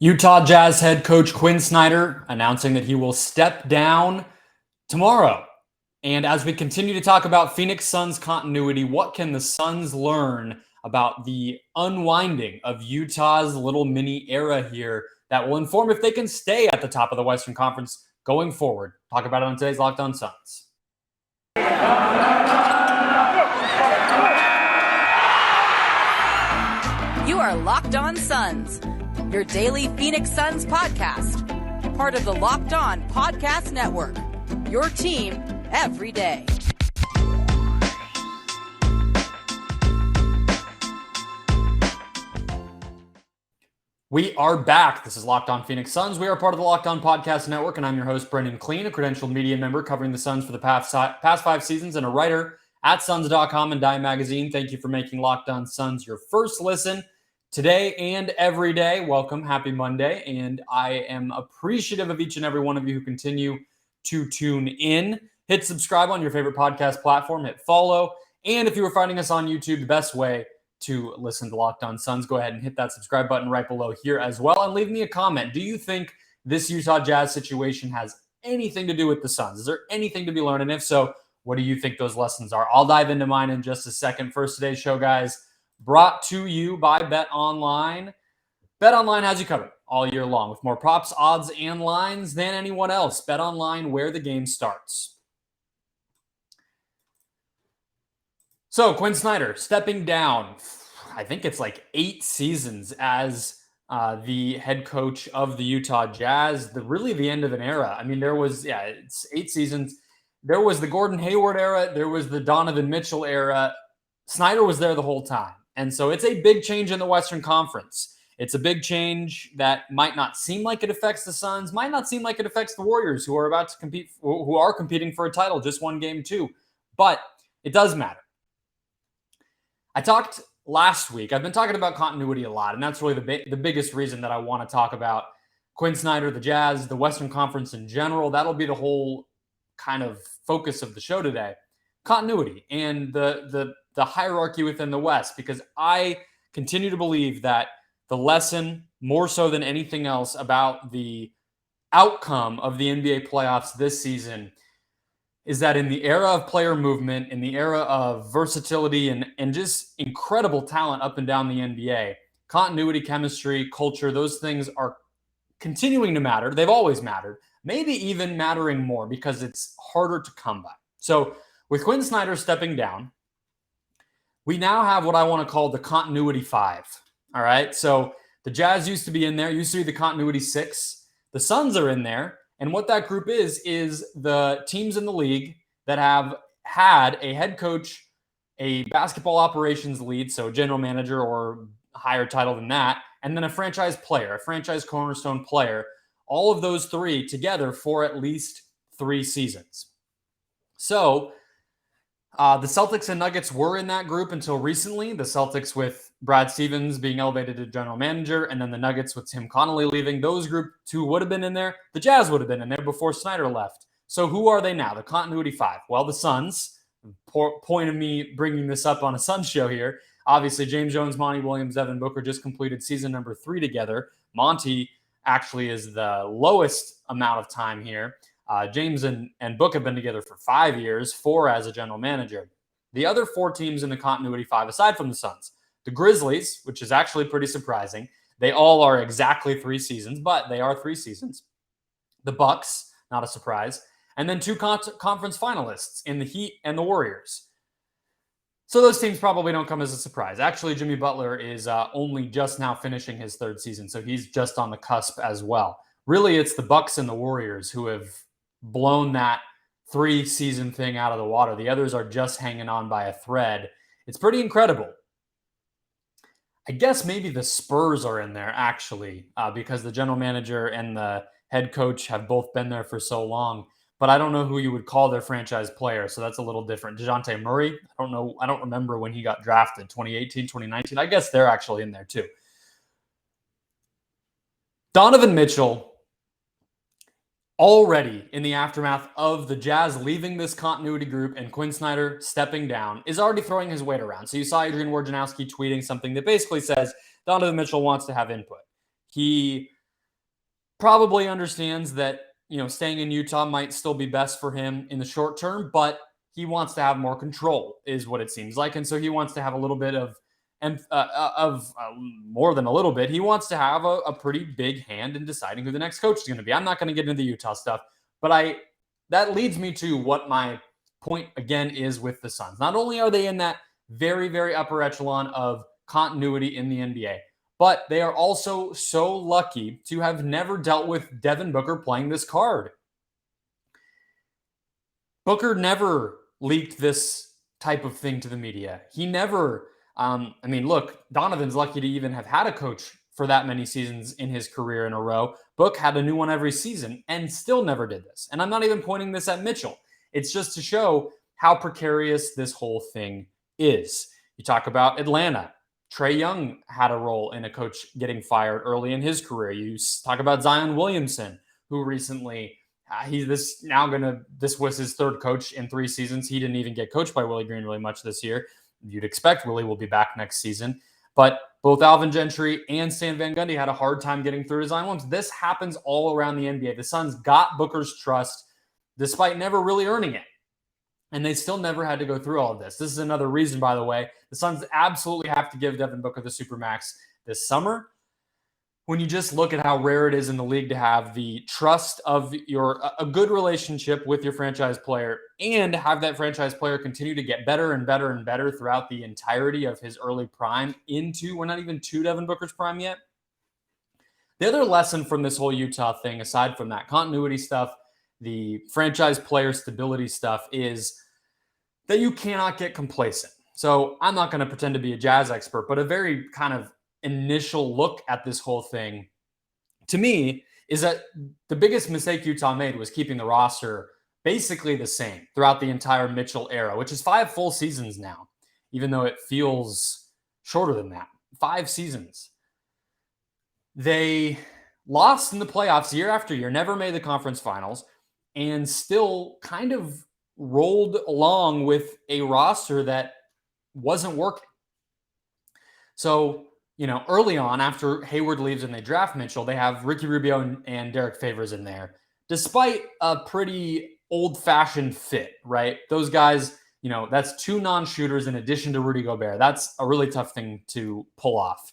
Utah Jazz head coach Quin Snyder announcing that he will step down tomorrow. And as we continue to talk about Phoenix Suns continuity, what can the Suns learn about the unwinding of Utah's little mini era here that will inform if they can stay at the top of the Western Conference going forward? Talk about it on today's Locked On Suns. You are Locked On Suns, your daily Phoenix Suns podcast, part of the Locked On Podcast Network, your team every day. We are back. This is Locked On Phoenix Suns. We are part of the Locked On Podcast Network, and I'm your host, Brendon Kleen, a credentialed media member covering the Suns for the past 5 seasons and a writer at Suns.com and Dime Magazine. Thank you for making Locked On Suns your first listen today and every day. Welcome. Happy Monday. And I am appreciative of each and every one of you who continue to tune in. Hit subscribe on your favorite podcast platform. Hit follow. And if you are finding us on YouTube, the best way to listen to Locked On Suns, go ahead and hit that subscribe button right below here as well. And leave me a comment. Do you think this Utah Jazz situation has anything to do with the Suns? Is there anything to be learned? And if so, what do you think those lessons are? I'll dive into mine in just a second. First, today's show, guys, brought to you by BetOnline. BetOnline has you covered all year long with more props, odds, and lines than anyone else. BetOnline, where the game starts. So, Quin Snyder stepping down. I think it's like 8 seasons as the head coach of the Utah Jazz. Really the end of an era. I mean, it's 8 seasons. There was the Gordon Hayward era. There was the Donovan Mitchell era. Snyder was there the whole time. And so it's a big change in the Western Conference. It's a big change that might not seem like it affects the Suns, might not seem like it affects the Warriors, who are about to compete, who are competing for a title, just one game too. But it does matter. I talked last week. I've been talking about continuity a lot, and that's really the biggest reason that I want to talk about Quin Snyder, the Jazz, the Western Conference in general. That'll be the whole kind of focus of the show today. Continuity and the hierarchy within the West, because I continue to believe that the lesson, more so than anything else, about the outcome of the NBA playoffs this season is that in the era of player movement, in the era of versatility and just incredible talent up and down the NBA, continuity, chemistry, culture, those things are continuing to matter. They've always mattered, maybe even mattering more because it's harder to come by. So with Quin Snyder stepping down, we now have what I want to call the continuity 5. All right. So the Jazz used to be in there, used to be the continuity 6. The Suns are in there. And what that group is the teams in the league that have had a head coach, a basketball operations lead, so general manager or higher title than that, and then a franchise player, a franchise cornerstone player, all of those 3 together for at least 3 seasons. So the Celtics and Nuggets were in that group until recently. The Celtics with Brad Stevens being elevated to general manager, and then the Nuggets with Tim Connolly leaving. Those group 2 would have been in there. The Jazz would have been in there before Snyder left. So who are they now? The continuity 5. Well, the Suns. Point of me bringing this up on a Suns show here. Obviously, James Jones, Monty Williams, Devin Booker just completed season number 3 together. Monty actually is the lowest amount of time here. James and Book have been together for 5 years, 4 as a general manager. The other 4 teams in the continuity 5, aside from the Suns, the Grizzlies, which is actually pretty surprising. They all are exactly 3 seasons, but they are 3 seasons. The Bucks, not a surprise. And then 2 conference finalists in the Heat and the Warriors. So those teams probably don't come as a surprise. Actually, Jimmy Butler is only just now finishing his 3rd season, so he's just on the cusp as well. Really, it's the Bucks and the Warriors who have blown that 3-season thing out of the water. The others are just hanging on by a thread. It's pretty incredible. I guess maybe the Spurs are in there, actually, because the general manager and the head coach have both been there for so long. But I don't know who you would call their franchise player, so that's a little different. DeJounte Murray, I don't know. I don't remember when he got drafted, 2018, 2019. I guess they're actually in there, too. Donovan Mitchell, already in the aftermath of the Jazz leaving this continuity group and Quin Snyder stepping down, is already throwing his weight around. So you saw Adrian Wojnarowski tweeting something that basically says Donovan Mitchell wants to have input. He probably understands that, staying in Utah might still be best for him in the short term, but he wants to have more control, is what it seems like. And so he wants to have a little bit of more than a little bit. He wants to have a pretty big hand in deciding who the next coach is going to be. I'm not going to get into the Utah stuff, but that leads me to what my point again is with the Suns. Not only are they in that very, very upper echelon of continuity in the NBA, but they are also so lucky to have never dealt with Devin Booker playing this card. Booker never leaked this type of thing to the media. He never, look, Donovan's lucky to even have had a coach for that many seasons in his career in a row. Book had a new one every season and still never did this. And I'm not even pointing this at Mitchell. It's just to show how precarious this whole thing is. You talk about Atlanta. Trae Young had a role in a coach getting fired early in his career. You talk about Zion Williamson, who recently, this was his third coach in 3 seasons. He didn't even get coached by Willie Green really much this year. You'd expect Willie will be back next season. But both Alvin Gentry and Stan Van Gundy had a hard time getting through to Zion Williamson. This happens all around the NBA. The Suns got Booker's trust despite never really earning it. And they still never had to go through all of this. This is another reason, by the way, the Suns absolutely have to give Devin Booker the Supermax this summer. When you just look at how rare it is in the league to have the trust of a good relationship with your franchise player and have that franchise player continue to get better and better and better throughout the entirety of his early prime we're not even to Devin Booker's prime yet. The other lesson from this whole Utah thing, aside from that continuity stuff, the franchise player stability stuff, is that you cannot get complacent. So I'm not going to pretend to be a Jazz expert, but a very kind of initial look at this whole thing to me is that the biggest mistake Utah made was keeping the roster basically the same throughout the entire Mitchell era, which is 5 full seasons now, even though it feels shorter than that. 5 seasons. They lost in the playoffs year after year, never made the conference finals, and still kind of rolled along with a roster that wasn't working. So, early on, after Hayward leaves and they draft Mitchell, they have Ricky Rubio and Derek Favors in there, despite a pretty old-fashioned fit, right? Those guys, that's 2 non-shooters in addition to Rudy Gobert. That's a really tough thing to pull off.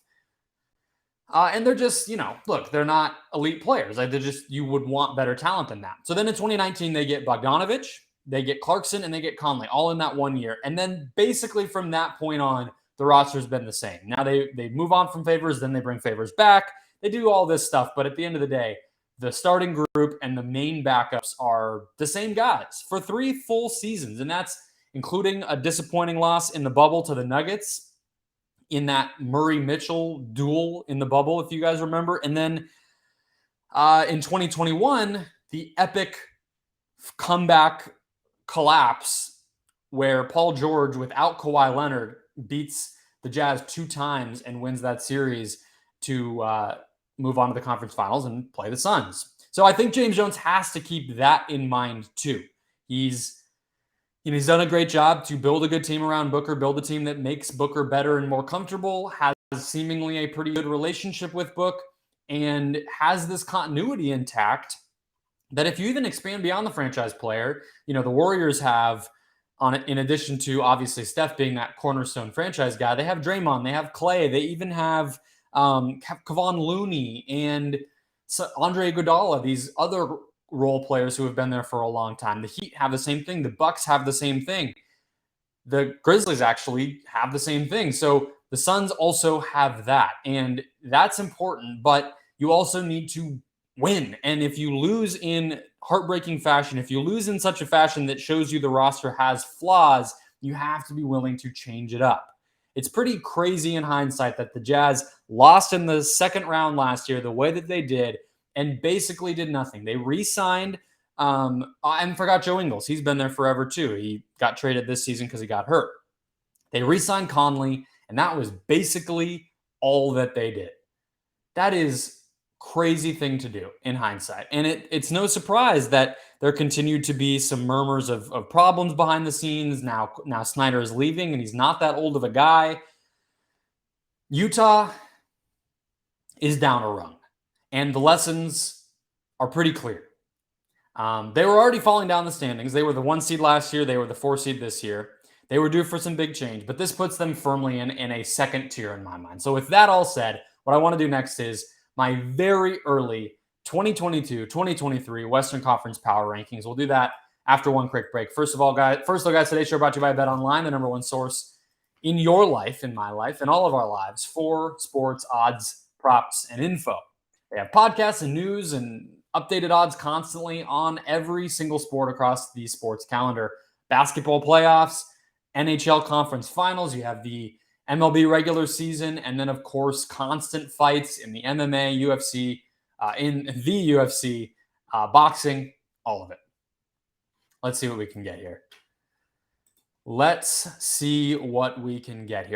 And they're just, look, they're not elite players. Like you would want better talent than that. So then in 2019, they get Bogdanovich, they get Clarkson, and they get Conley, all in that 1 year. And then basically from that point on, the roster's been the same. Now they move on from Favors, then they bring Favors back. They do all this stuff, but at the end of the day, the starting group and the main backups are the same guys for 3 full seasons. And that's including a disappointing loss in the bubble to the Nuggets in that Murray-Mitchell duel in the bubble, if you guys remember. And then in 2021, the epic comeback collapse where Paul George, without Kawhi Leonard, beats the Jazz 2 times and wins that series to move on to the conference finals and play the Suns. So I think James Jones has to keep that in mind too. He's done a great job to build a good team around Booker, build a team that makes Booker better and more comfortable, has seemingly a pretty good relationship with Book, and has this continuity intact that if you even expand beyond the franchise player, the Warriors have, in addition to obviously Steph being that cornerstone franchise guy, they have Draymond, they have Clay, they even have Kevon Looney and Andre Iguodala, these other role players who have been there for a long time. The Heat have the same thing. The Bucks have the same thing. The Grizzlies actually have the same thing. So the Suns also have that, and that's important, but you also need to win. And if you lose in heartbreaking fashion, if you lose in such a fashion that shows you the roster has flaws, you have to be willing to change it up. It's pretty crazy in hindsight that the Jazz lost in the second round last year the way that they did and basically did nothing. They re-signed and forgot Joe Ingles. He's been there forever too. He got traded this season because he got hurt. They re-signed Conley, and that was basically all that they did. That is crazy thing to do in hindsight. And it's no surprise that there continued to be some murmurs of problems behind the scenes. Now Snyder is leaving, and he's not that old of a guy. Utah is down a rung. And the lessons are pretty clear. They were already falling down the standings. They were the 1 seed last year. They were the 4 seed this year. They were due for some big change, but this puts them firmly in a second tier in my mind. So with that all said, what I want to do next is my very early 2022-2023 Western Conference Power Rankings. We'll do that after one quick break. First though, guys, today's show brought to you by BetOnline, the number one source in your life, in my life, in all of our lives for sports odds, props, and info. They have podcasts and news and updated odds constantly on every single sport across the sports calendar. Basketball playoffs, NHL conference finals, you have the MLB regular season, and then, of course, constant fights in the MMA, UFC, boxing, all of it. Let's see what we can get here.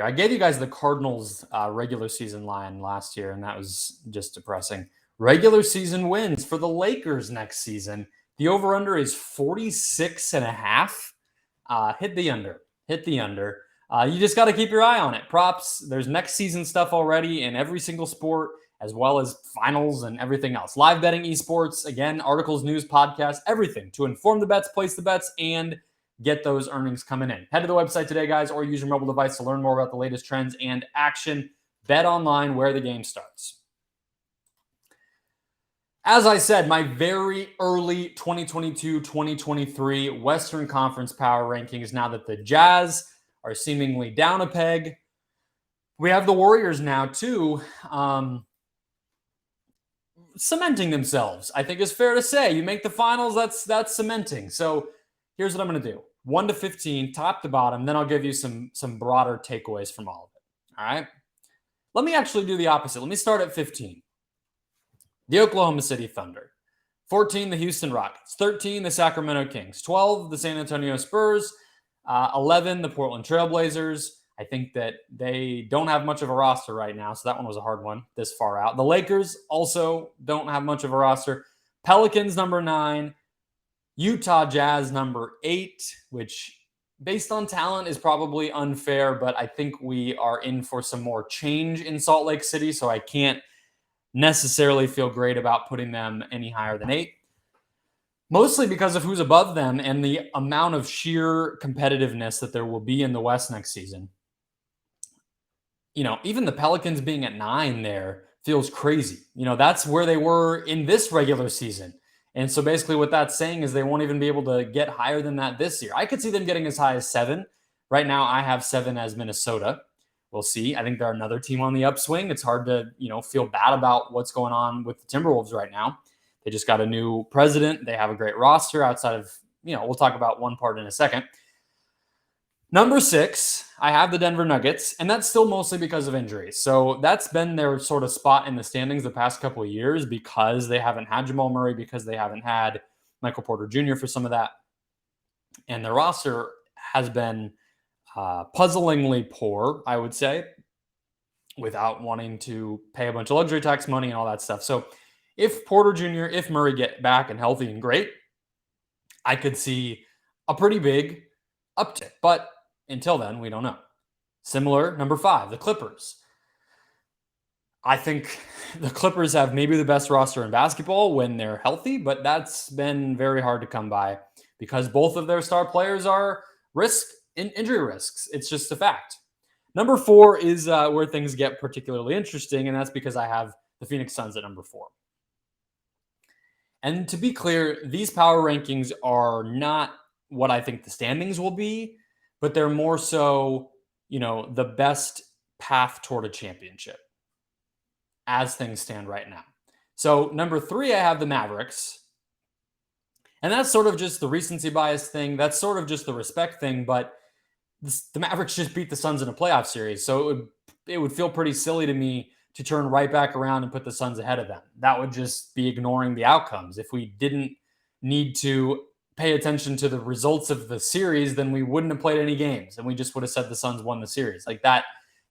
I gave you guys the Cardinals regular season line last year, and that was just depressing. Regular season wins for the Lakers next season. The over-under is 46.5. Hit the under. You just got to keep your eye on it. Props, there's next season stuff already in every single sport, as well as finals and everything else. Live betting, esports, again, articles, news, podcasts, everything to inform the bets, place the bets, and get those earnings coming in. Head to the website today, guys, or use your mobile device to learn more about the latest trends and action. BetOnline, where the game starts. As I said, my very early 2022-2023 Western Conference Power Rankings, now that the Jazz are seemingly down a peg. We have the Warriors now, too, cementing themselves, I think is fair to say. You make the finals, that's cementing. So here's what I'm going to do. 1 to 15, top to bottom, then I'll give you some broader takeaways from all of it. All right? Let me actually do the opposite. Let me start at 15. The Oklahoma City Thunder. 14, the Houston Rockets. 13, the Sacramento Kings. 12, the San Antonio Spurs. 11, the Portland Trailblazers. I think that they don't have much of a roster right now, so that one was a hard one this far out. The Lakers also don't have much of a roster. Pelicans, number 9. Utah Jazz, number 8, which based on talent is probably unfair, but I think we are in for some more change in Salt Lake City, so I can't necessarily feel great about putting them any higher than 8. Mostly because of who's above them and the amount of sheer competitiveness that there will be in the West next season. You know, even the Pelicans being at 9 there feels crazy. You know, that's where they were in this regular season. And so basically what that's saying is they won't even be able to get higher than that this year. I could see them getting as high as 7. Right now, I have 7 as Minnesota. We'll see. I think they're another team on the upswing. It's hard to, feel bad about what's going on with the Timberwolves right now. They just got a new president. They have a great roster outside of, we'll talk about one part in a second. Number 6, I have the Denver Nuggets, and that's still mostly because of injuries. So that's been their sort of spot in the standings the past couple of years because they haven't had Jamal Murray, because they haven't had Michael Porter Jr. for some of that. And their roster has been puzzlingly poor, I would say, without wanting to pay a bunch of luxury tax money and all that stuff. So if Porter Jr., if Murray get back and healthy and great, I could see a pretty big uptick. But until then, we don't know. Similar, number 5, the Clippers. I think the Clippers have maybe the best roster in basketball when they're healthy, but that's been very hard to come by because both of their star players are injury risks. It's just a fact. Number 4 is where things get particularly interesting, and that's because I have the Phoenix Suns at number 4. And to be clear, these power rankings are not what I think the standings will be, but they're more so, the best path toward a championship as things stand right now. So number 3, I have the Mavericks. And that's sort of just the recency bias thing. That's sort of just the respect thing, but the Mavericks just beat the Suns in a playoff series. So it would feel pretty silly to me to turn right back around and put the Suns ahead of them. That would just be ignoring the outcomes. If we didn't need to pay attention to the results of the series, then we wouldn't have played any games, and we just would have said the Suns won the series. Like that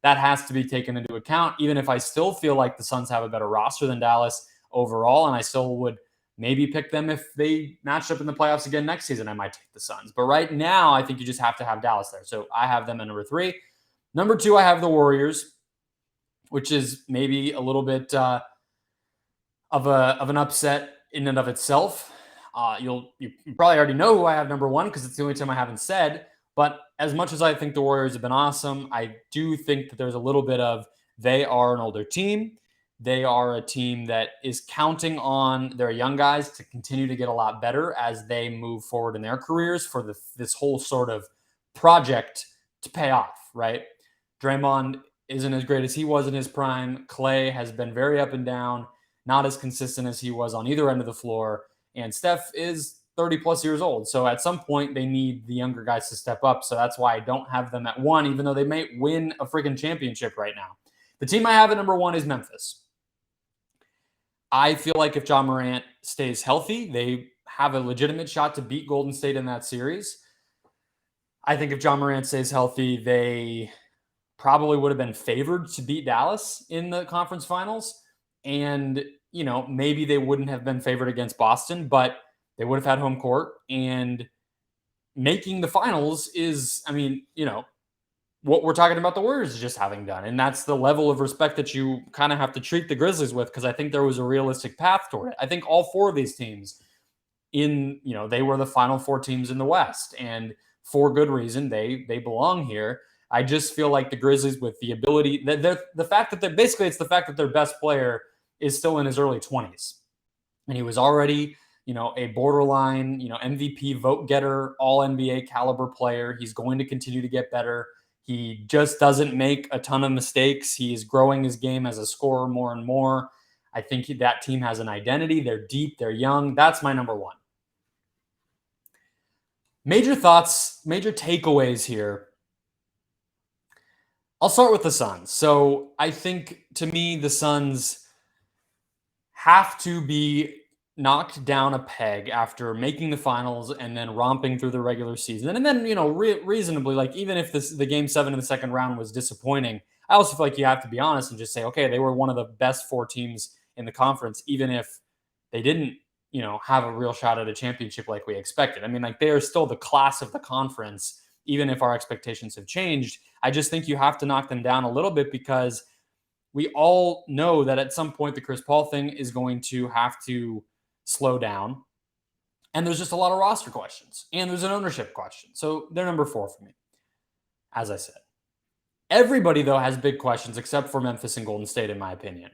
has to be taken into account, even if I still feel like the Suns have a better roster than Dallas overall, and I still would maybe pick them if they matched up in the playoffs again next season. I might take the Suns. But right now, I think you just have to have Dallas there. So I have them at number 3. Number 2, I have the Warriors, which is maybe a little bit of an upset in and of itself. You probably already know who I have number one because it's the only time I haven't said. But as much as I think the Warriors have been awesome, I do think that there's a little bit of they are an older team. They are a team that is counting on their young guys to continue to get a lot better as they move forward in their careers for this whole sort of project to pay off, right? Draymond isn't as great as he was in his prime. Clay has been very up and down, not as consistent as he was on either end of the floor. And Steph is 30 plus years old. So at some point, they need the younger guys to step up. So that's why I don't have them at one, even though they may win a freaking championship right now. The team I have at number one is Memphis. I feel like if Ja Morant stays healthy, they have a legitimate shot to beat Golden State in that series. I think if Ja Morant stays healthy, they probably would have been favored to beat Dallas in the conference finals. And, maybe they wouldn't have been favored against Boston, but they would have had home court. And making the finals is, what we're talking about the Warriors just having done. And that's the level of respect that you kind of have to treat the Grizzlies with, because I think there was a realistic path toward it. I think all four of these teams they were the final four teams in the West. And for good reason, they belong here. I just feel like the Grizzlies, with the ability that the fact that it's the fact that their best player is still in his early 20s. And he was already, a borderline, MVP vote getter, all NBA caliber player. He's going to continue to get better. He just doesn't make a ton of mistakes. He is growing his game as a scorer more and more. I think that team has an identity. They're deep. They're young. That's my number one. Major thoughts, major takeaways here. I'll start with the Suns. So I think, to me, the Suns have to be knocked down a peg after making the finals and then romping through the regular season. And then, reasonably, like, even if the game 7 in the second round was disappointing, I also feel like you have to be honest and just say, okay, they were one of the best four teams in the conference, even if they didn't, have a real shot at a championship like we expected. They are still the class of the conference, even if our expectations have changed. I just think you have to knock them down a little bit, because we all know that at some point the Chris Paul thing is going to have to slow down. And there's just a lot of roster questions, and there's an ownership question. So they're number 4 for me, as I said. Everybody, though, has big questions except for Memphis and Golden State, in my opinion.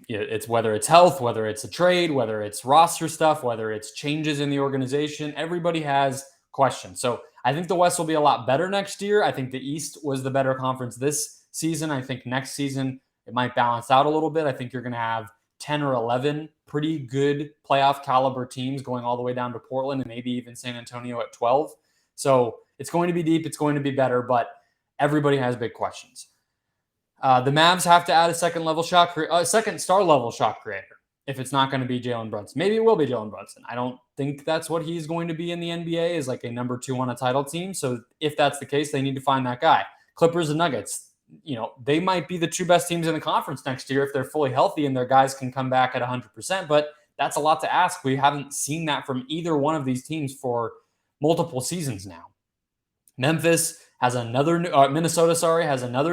It's whether it's health, whether it's a trade, whether it's roster stuff, whether it's changes in the organization. Everybody has questions. So I think the West will be a lot better next year. I think the East was the better conference this season. I think next season it might balance out a little bit. I think you're going to have 10 or 11 pretty good playoff caliber teams going all the way down to Portland, and maybe even San Antonio at 12. So it's going to be deep. It's going to be better, but everybody has big questions. The Mavs have to add a second star level shot creator if it's not going to be Jalen Brunson. Maybe it will be Jalen Brunson. I don't think that's what he's going to be in the NBA, is like a number 2 on a title team. So if that's the case, they need to find that guy. Clippers and Nuggets, they might be the 2 best teams in the conference next year if they're fully healthy and their guys can come back at 100%. But that's a lot to ask. We haven't seen that from either one of these teams for multiple seasons now. Minnesota has another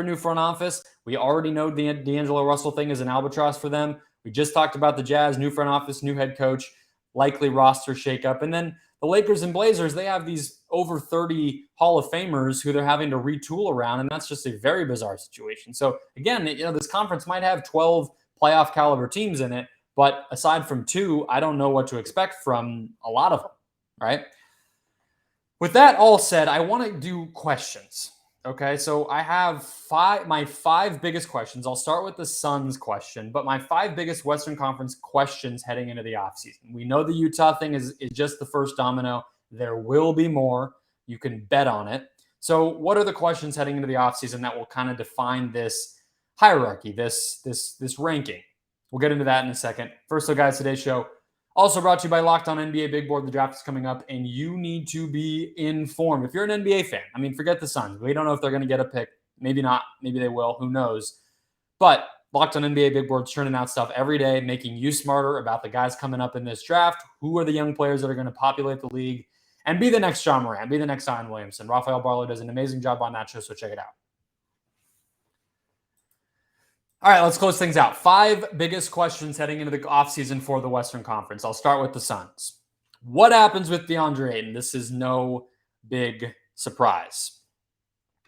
new front office. We already know the D'Angelo Russell thing is an albatross for them. We just talked about the Jazz, new front office, new head coach, likely roster shakeup. And then the Lakers and Blazers, they have these over 30 Hall of Famers who they're having to retool around, and that's just a very bizarre situation. So again, this conference might have 12 playoff caliber teams in it, but aside from 2, I don't know what to expect from a lot of them, right? With that all said, I want to do questions. Okay, so I have my 5 biggest questions. I'll start with the Suns question, but my 5 biggest Western Conference questions heading into the offseason. We know the Utah thing is just the first domino. There will be more. You can bet on it. So what are the questions heading into the offseason that will kind of define this hierarchy, this ranking? We'll get into that in a second. First, though, guys, today's show also brought to you by Locked On NBA Big Board. The draft is coming up, and you need to be informed. If you're an NBA fan, forget the Suns. We don't know if they're going to get a pick. Maybe not. Maybe they will. Who knows? But Locked On NBA Big Board's churning out stuff every day, making you smarter about the guys coming up in this draft. Who are the young players that are going to populate the league and be the next John Moran, be the next Zion Williamson? Raphael Barlow does an amazing job on that show, so check it out. All right, let's close things out. 5 biggest questions heading into the offseason for the Western Conference. I'll start with the Suns. What happens with Deandre Ayton? This is no big surprise.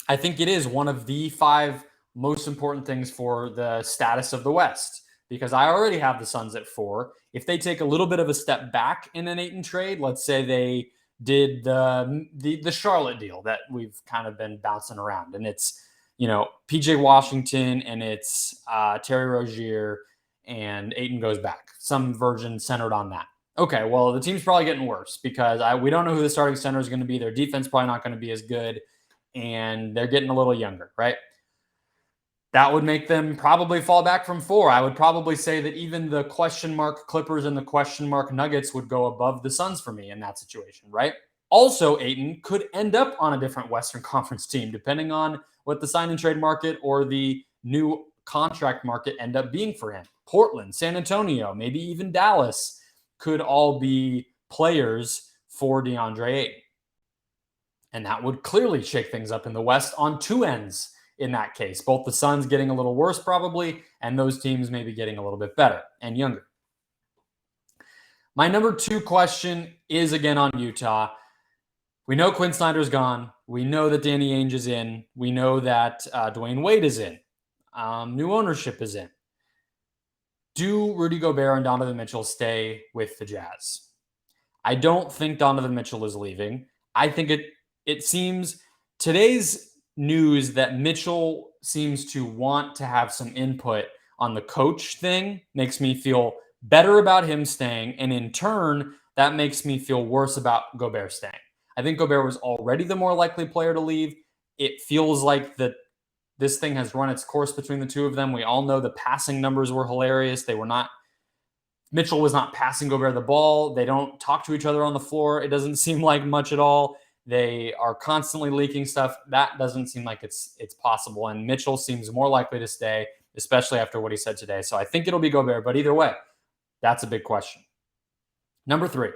I think it is one of the 5 most important things for the status of the West, because I already have the Suns at 4. If they take a little bit of a step back in an Ayton trade, let's say they did the Charlotte deal that we've kind of been bouncing around, and it's PJ Washington and it's Terry Rozier and Ayton goes back, some version centered on that. Okay, well, the team's probably getting worse because we don't know who the starting center is going to be. Their defense probably not going to be as good, and they're getting a little younger, right? That would make them probably fall back from 4. I would probably say that even the question mark Clippers and the question mark Nuggets would go above the Suns for me in that situation, right? Also, Ayton could end up on a different Western Conference team, depending on what the sign and trade market or the new contract market end up being for him. Portland, San Antonio, maybe even Dallas could all be players for Deandre Ayton. And that would clearly shake things up in the West on 2 ends in that case. Both the Suns getting a little worse probably, and those teams maybe getting a little bit better and younger. My number 2 question is again on Utah. We know Quin Snyder's gone. We know that Danny Ainge is in. We know that Dwayne Wade is in. New ownership is in. Do Rudy Gobert and Donovan Mitchell stay with the Jazz? I don't think Donovan Mitchell is leaving. I think it seems today's news that Mitchell seems to want to have some input on the coach thing makes me feel better about him staying. And in turn, that makes me feel worse about Gobert staying. I think Gobert was already the more likely player to leave. It feels like this thing has run its course between the two of them. We all know the passing numbers were hilarious. Mitchell was not passing Gobert the ball. They don't talk to each other on the floor. It doesn't seem like much at all. They are constantly leaking stuff. That doesn't seem like it's possible. And Mitchell seems more likely to stay, especially after what he said today. So I think it'll be Gobert, but either way, that's a big question. Number 3.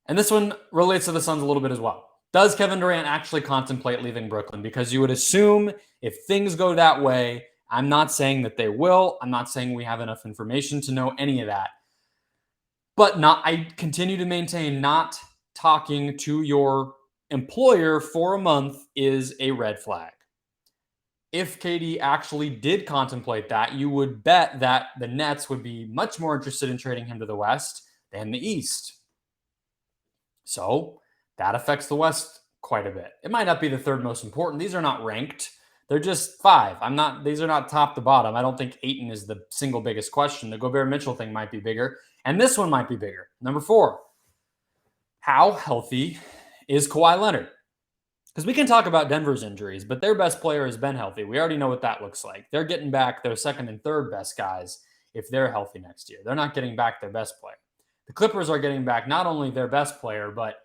And this one relates to the Suns a little bit as well. Does Kevin Durant actually contemplate leaving Brooklyn? Because you would assume if things go that way, I'm not saying that they will. I'm not saying we have enough information to know any of that. But I continue to maintain not talking to your employer for a month is a red flag. If KD actually did contemplate that, you would bet that the Nets would be much more interested in trading him to the West than the East. So that affects the West quite a bit. It might not be the 3rd most important. These are not ranked. They're just 5. These are not top to bottom. I don't think Ayton is the single biggest question. The Gobert Mitchell thing might be bigger, and this one might be bigger. Number 4, how healthy is Kawhi Leonard? Because we can talk about Denver's injuries, but their best player has been healthy. We already know what that looks like. They're getting back their 2nd and 3rd best guys if they're healthy next year. They're not getting back their best player. The Clippers are getting back not only their best player, but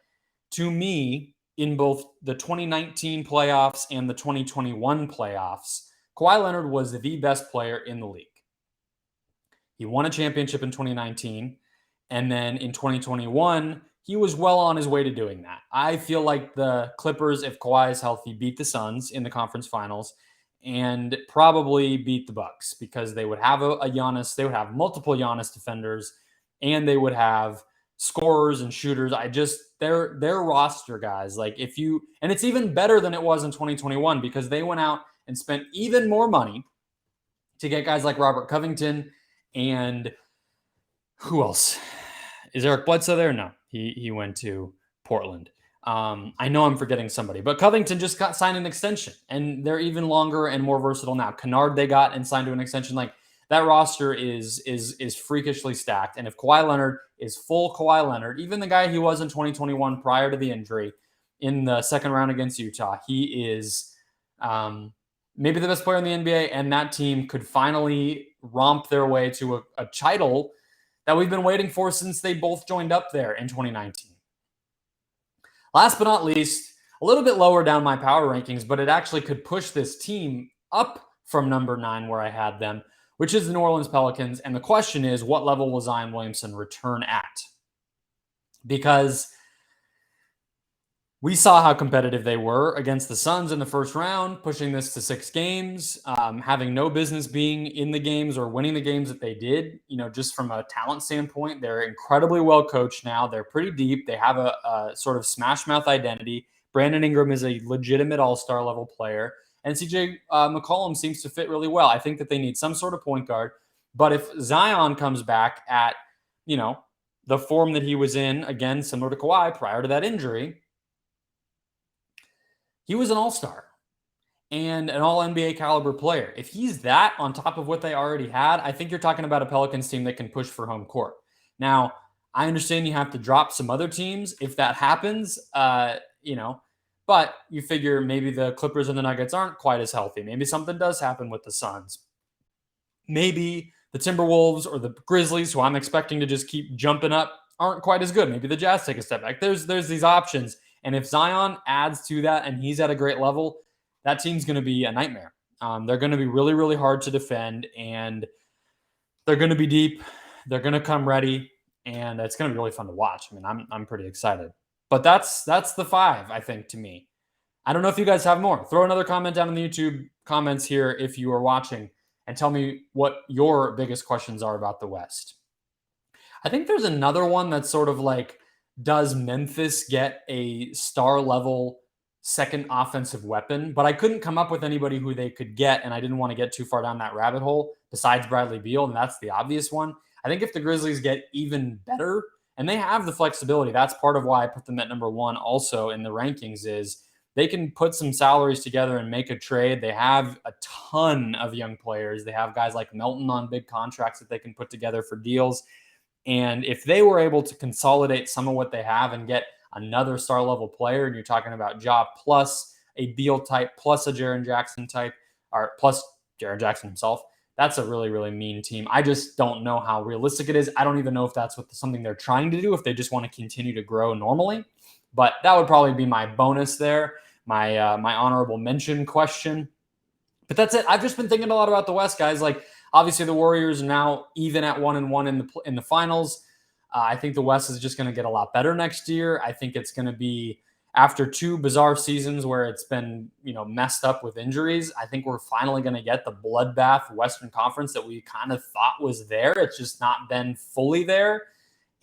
to me, in both the 2019 playoffs and the 2021 playoffs, Kawhi Leonard was the best player in the league. He won a championship in 2019, and then in 2021, he was well on his way to doing that. I feel like the Clippers, if Kawhi is healthy, beat the Suns in the conference finals and probably beat the Bucks because they would have a Giannis, they would have multiple Giannis defenders, and they would have scorers and shooters. Their roster guys, and it's even better than it was in 2021 because they went out and spent even more money to get guys like Robert Covington and who else? Is Eric Bledsoe there? No, he went to Portland. I know I'm forgetting somebody, but Covington just got signed an extension, and they're even longer and more versatile now. Kennard they got and signed to an extension. That roster is freakishly stacked. And if Kawhi Leonard is full Kawhi Leonard, even the guy he was in 2021 prior to the injury in the 2nd round against Utah, he is maybe the best player in the NBA, and that team could finally romp their way to a title that we've been waiting for since they both joined up there in 2019. Last but not least, a little bit lower down my power rankings, but it actually could push this team up from number 9 where I had them, which is the New Orleans Pelicans. And the question is, what level will Zion Williamson return at? Because We saw how competitive they were against the Suns in the first round, pushing this to 6 games, having no business being in the games or winning the games that they did. Just from a talent standpoint, they're incredibly well coached now. They're pretty deep. They have a sort of smash mouth identity. Brandon Ingram is a legitimate all-star level player, and CJ McCollum seems to fit really well. I think that they need some sort of point guard, but if Zion comes back at, the form that he was in, again, similar to Kawhi prior to that injury, he was an all-star and an all-NBA caliber player. If he's that on top of what they already had, I think you're talking about a Pelicans team that can push for home court. Now, I understand you have to drop some other teams if that happens, but you figure maybe the Clippers and the Nuggets aren't quite as healthy. Maybe something does happen with the Suns. Maybe the Timberwolves or the Grizzlies, who I'm expecting to just keep jumping up, aren't quite as good. Maybe the Jazz take a step back. There's these options. And if Zion adds to that and he's at a great level, that team's going to be a nightmare. They're going to be really, really hard to defend, and they're going to be deep. They're going to come ready, and it's going to be really fun to watch. I mean, I'm pretty excited. But that's the 5, I think, to me. I don't know if you guys have more. Throw another comment down in the YouTube comments here if you are watching, and tell me what your biggest questions are about the West. I think there's another one that's sort of like, does Memphis get a star level second offensive weapon? But I couldn't come up with anybody who they could get, and I didn't want to get too far down that rabbit hole besides Bradley Beal, and that's the obvious one. I think if the Grizzlies get even better, and they have the flexibility, that's part of why I put them at number 1 also in the rankings, is they can put some salaries together and make a trade. They have a ton of young players. They have guys like Melton on big contracts that they can put together for deals. And if they were able to consolidate some of what they have and get another star level player, and you're talking about Ja plus a Beal type, plus a Jaren Jackson type, or plus Jaren Jackson himself, that's a really, really mean team. I just don't know how realistic it is. I don't even know if that's something they're trying to do, if they just want to continue to grow normally. But that would probably be my bonus there, my honorable mention question. But that's it. I've just been thinking a lot about the West, guys. Like, obviously, the Warriors are now even at 1-1 in the finals. I think the West is just going to get a lot better next year. I think it's going to be, after 2 bizarre seasons where it's been, messed up with injuries, I think we're finally going to get the bloodbath Western Conference that we kind of thought was there. It's just not been fully there.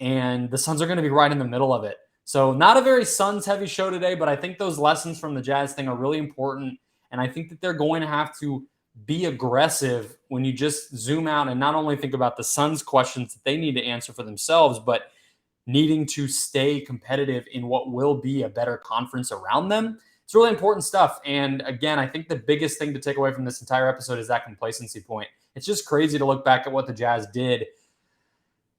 And the Suns are going to be right in the middle of it. So not a very Suns-heavy show today, but I think those lessons from the Jazz thing are really important. And I think that they're going to have to be aggressive when you just zoom out and not only think about the Suns' questions that they need to answer for themselves, but needing to stay competitive in what will be a better conference around them. It's really important stuff. And again, I think the biggest thing to take away from this entire episode is that complacency point. It's just crazy to look back at what the Jazz did,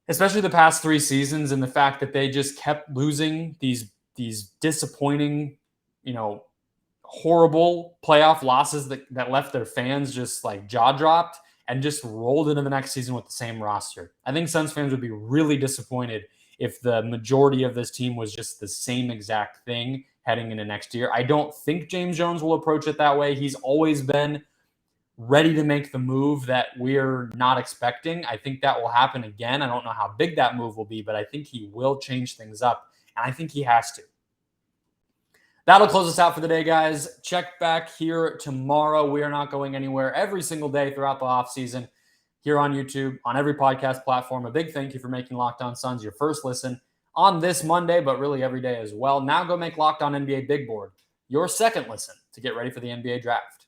especially the past 3 seasons, and the fact that they just kept losing these disappointing, horrible playoff losses that left their fans just like jaw dropped, and just rolled into the next season with the same roster. I think Suns fans would be really disappointed if the majority of this team was just the same exact thing heading into next year. I don't think James Jones will approach it that way. He's always been ready to make the move that we're not expecting. I think that will happen again. I don't know how big that move will be, but I think he will change things up, and I think he has to. That'll close us out for the day, guys. Check back here tomorrow. We are not going anywhere every single day throughout the offseason here on YouTube, on every podcast platform. A big thank you for making Locked On Suns your first listen on this Monday, but really every day as well. Now go make Locked On NBA Big Board your second listen to get ready for the NBA draft.